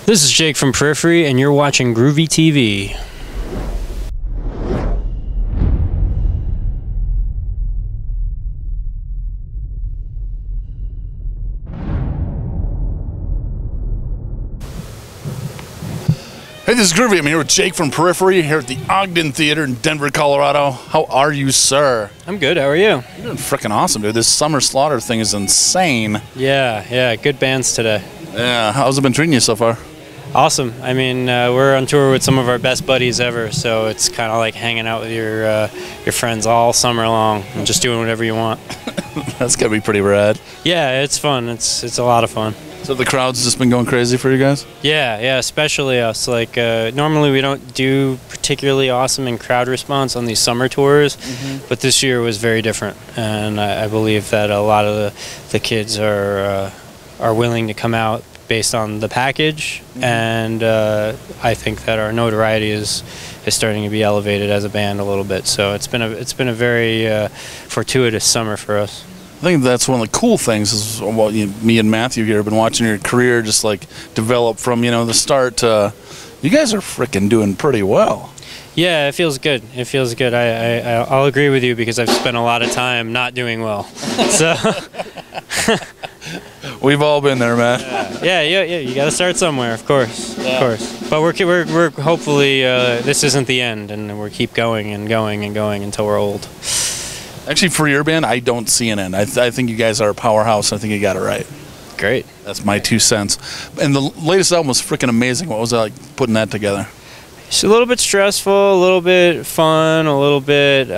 This is Jake from Periphery, and you're watching Groovey.TV. Hey, this is Groovy. I'm here with Jake from Periphery here at the Ogden Theater in Denver, Colorado. How are you, sir? I'm good. How are you? You're doing freaking awesome, dude. This Summer Slaughter thing is insane. Yeah. Good bands today. Yeah. How's it been treating you so far? Awesome. I mean, we're on tour with some of our best buddies ever, so it's kind of like hanging out with your friends all summer long and just doing whatever you want. That's gotta be pretty rad. Yeah, it's fun. It's a lot of fun. So the crowd's just been going crazy for you guys? Yeah, especially us. Like, normally we don't do particularly awesome in crowd response on these summer tours, but this year was very different, and I believe that a lot of the kids are willing to come out based on the package, and I think that our notoriety is starting to be elevated as a band a little bit. So it's been a very fortuitous summer for us. I think that's one of the cool things is, well, me and Matthew here have been watching your career just like develop from, the start to, you guys are freaking doing pretty well. Yeah, it feels good. It feels good. I'll agree with you because I've spent a lot of time not doing well. So we've all been there, man. Yeah. You got to start somewhere, of course. Of course. But we're hopefully this isn't the end, and we'll keep going and going and going until we're old. Actually, for your band, I don't see an end. I think you guys are a powerhouse. I think you got it right. Great. That's my 2 cents. And the latest album was freaking amazing. What was it like putting that together? It's a little bit stressful, a little bit fun, a little bit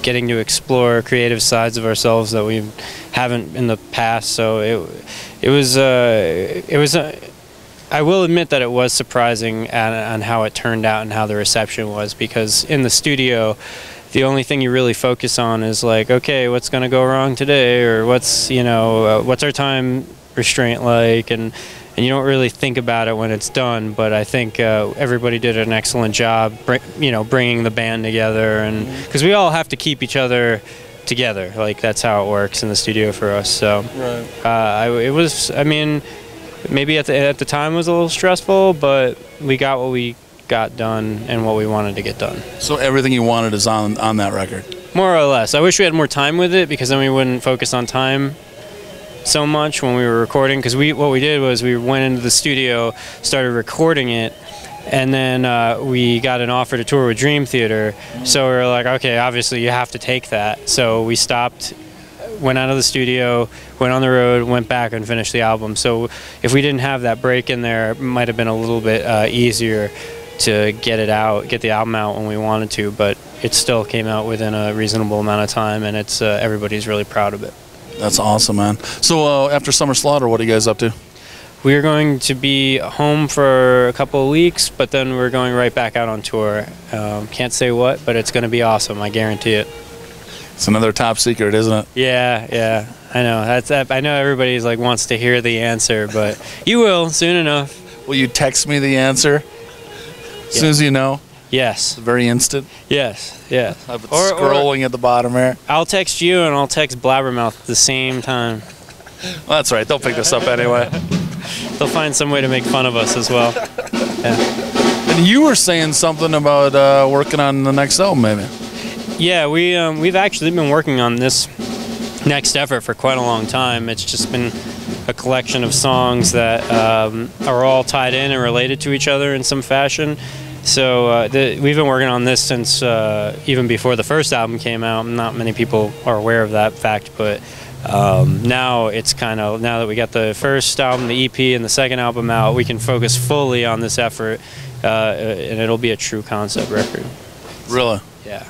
getting to explore creative sides of ourselves that we haven't in the past. So it was. I will admit that it was surprising on how it turned out and how the reception was, because in the studio, the only thing you really focus on is like, okay, what's going to go wrong today, or what's our time restraint like, and you don't really think about it when it's done. But I think everybody did an excellent job, bringing the band together, and because we all have to keep each other together, like that's how it works in the studio for us. So it was. I mean, maybe at the time it was a little stressful, but we got what we got done and what we wanted to get done. So everything you wanted is on that record? More or less. I wish we had more time with it, because then we wouldn't focus on time so much when we were recording, because what we did was we went into the studio, started recording it, and then we got an offer to tour with Dream Theater. So we were like, okay, obviously you have to take that. So we stopped, went out of the studio, went on the road, went back and finished the album. So if we didn't have that break in there, it might have been a little bit easier to get the album out when we wanted to, but it still came out within a reasonable amount of time, and it's everybody's really proud of it. That's awesome, man. So after Summer Slaughter, what are you guys up to? We're going to be home for a couple of weeks, but then we're going right back out on tour. Can't say what, but it's going to be awesome, I guarantee it. It's another top secret, isn't it? Yeah. I know. I know everybody's like wants to hear the answer, but you will soon enough. Will you text me the answer as soon as you know? Yes. Very instant? Yes. I've been scrolling at the bottom here. I'll text you and I'll text Blabbermouth at the same time. Well, that's right. They'll pick this up anyway. They'll find some way to make fun of us as well. Yeah. And you were saying something about working on the next album, maybe? Yeah, we've actually been working on this next effort for quite a long time. It's just been a collection of songs that are all tied in and related to each other in some fashion. So we've been working on this since even before the first album came out. Not many people are aware of that fact, but now it's now that we got the first album, the EP, and the second album out, we can focus fully on this effort, and it'll be a true concept record. Really? Yeah.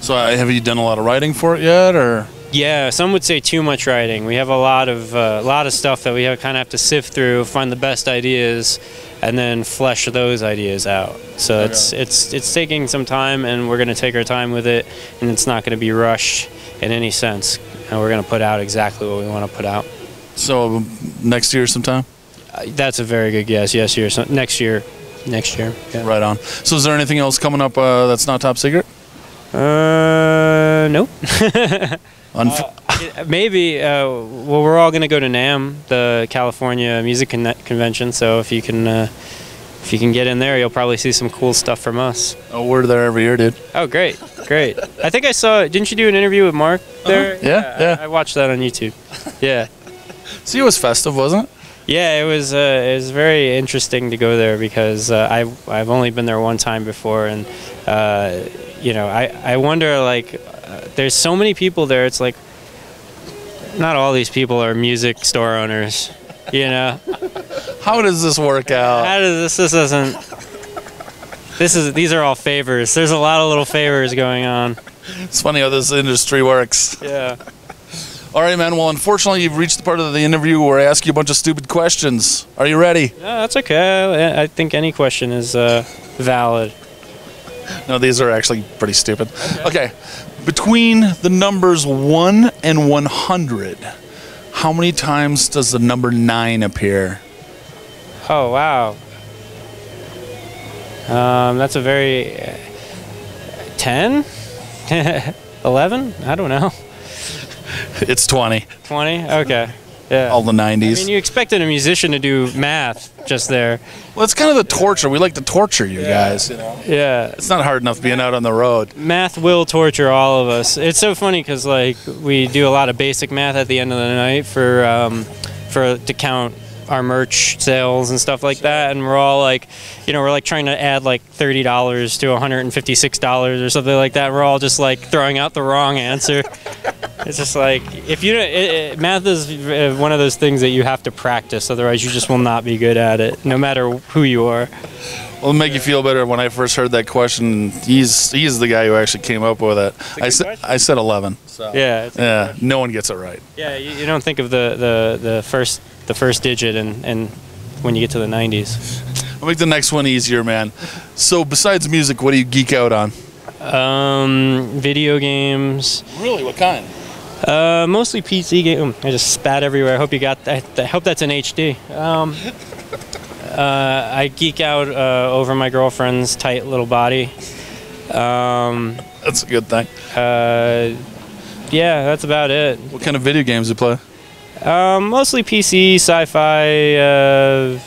So have you done a lot of writing for it yet, or? Yeah, some would say too much writing. We have a lot of stuff that we kind of have to sift through, find the best ideas, and then flesh those ideas out. So it's taking some time, and we're going to take our time with it, and it's not going to be rushed in any sense. And we're going to put out exactly what we want to put out. So next year sometime? That's a very good guess. Yes, next year. Yeah. Right on. So is there anything else coming up that's not top secret? Nope. Maybe. Well, we're all gonna go to NAMM, the California Music Convention. So if you can get in there, you'll probably see some cool stuff from us. Oh, we're there every year, dude. Oh, great. I think I saw. Didn't you do an interview with Mark there? Yeah. I watched that on YouTube. Yeah. See, it was festive, wasn't it? Yeah, it was very interesting to go there because I've only been there one time before, and I wonder, like, there's so many people there. It's like not all these people are music store owners, you know. How does this work out? How does this isn't? These are all favors. There's a lot of little favors going on. It's funny how this industry works. Yeah. All right, man. Well, unfortunately, you've reached the part of the interview where I ask you a bunch of stupid questions. Are you ready? No, that's okay. I think any question is valid. No, these are actually pretty stupid. Okay. Between the numbers 1 and 100, how many times does the number 9 appear? Oh, wow. That's a very... 10? 11? I don't know. It's 20. 20? Okay. Yeah. All the 90s. I mean, you expected a musician to do math just there. Well, it's kind of the torture. We like to torture you guys, you know. Yeah. It's not hard enough being out on the road. Math will torture all of us. It's so funny because, like, we do a lot of basic math at the end of the night to count our merch sales and stuff like that, and we're all like, we're like trying to add like $30 to $156 or something like that. We're all just like throwing out the wrong answer. It's just like, if you math is one of those things that you have to practice, otherwise you just will not be good at it, no matter who you are. Well, it'll make you feel better. When I first heard that question, he's the guy who actually came up with it. I said 11. So. Yeah. No one gets it right. Yeah, you don't think of the first digit and when you get to the 90s. I'll make the next one easier, man. So besides music, what do you geek out on? Video games. Really? What kind? Mostly PC game. I just spat everywhere. I hope you got that. I hope that's in HD. I geek out over my girlfriend's tight little body. That's a good thing. Yeah, that's about it. What kind of video games do you play? Mostly PC, sci-fi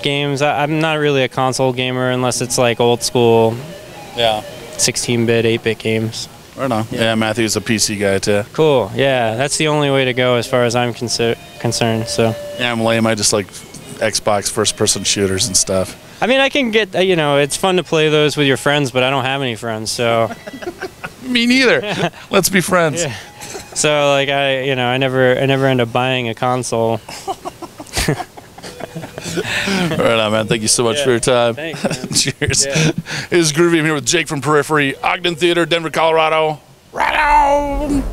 games. I'm not really a console gamer unless it's like old school. Yeah. 16-bit, 8-bit games. Right on. Yeah, Matthew's a PC guy too. Cool. Yeah, that's the only way to go as far as I'm concerned. So. Yeah, I'm lame. I just like Xbox first-person shooters and stuff. I mean, I can get, it's fun to play those with your friends, but I don't have any friends, so. Me neither. Let's be friends. Yeah. So, like, I never end up buying a console. Right on, man. Thank you so much for your time. Thanks, man. Cheers. Yeah. This is Groovy. I'm here with Jake from Periphery, Ogden Theater, Denver, Colorado. Right on.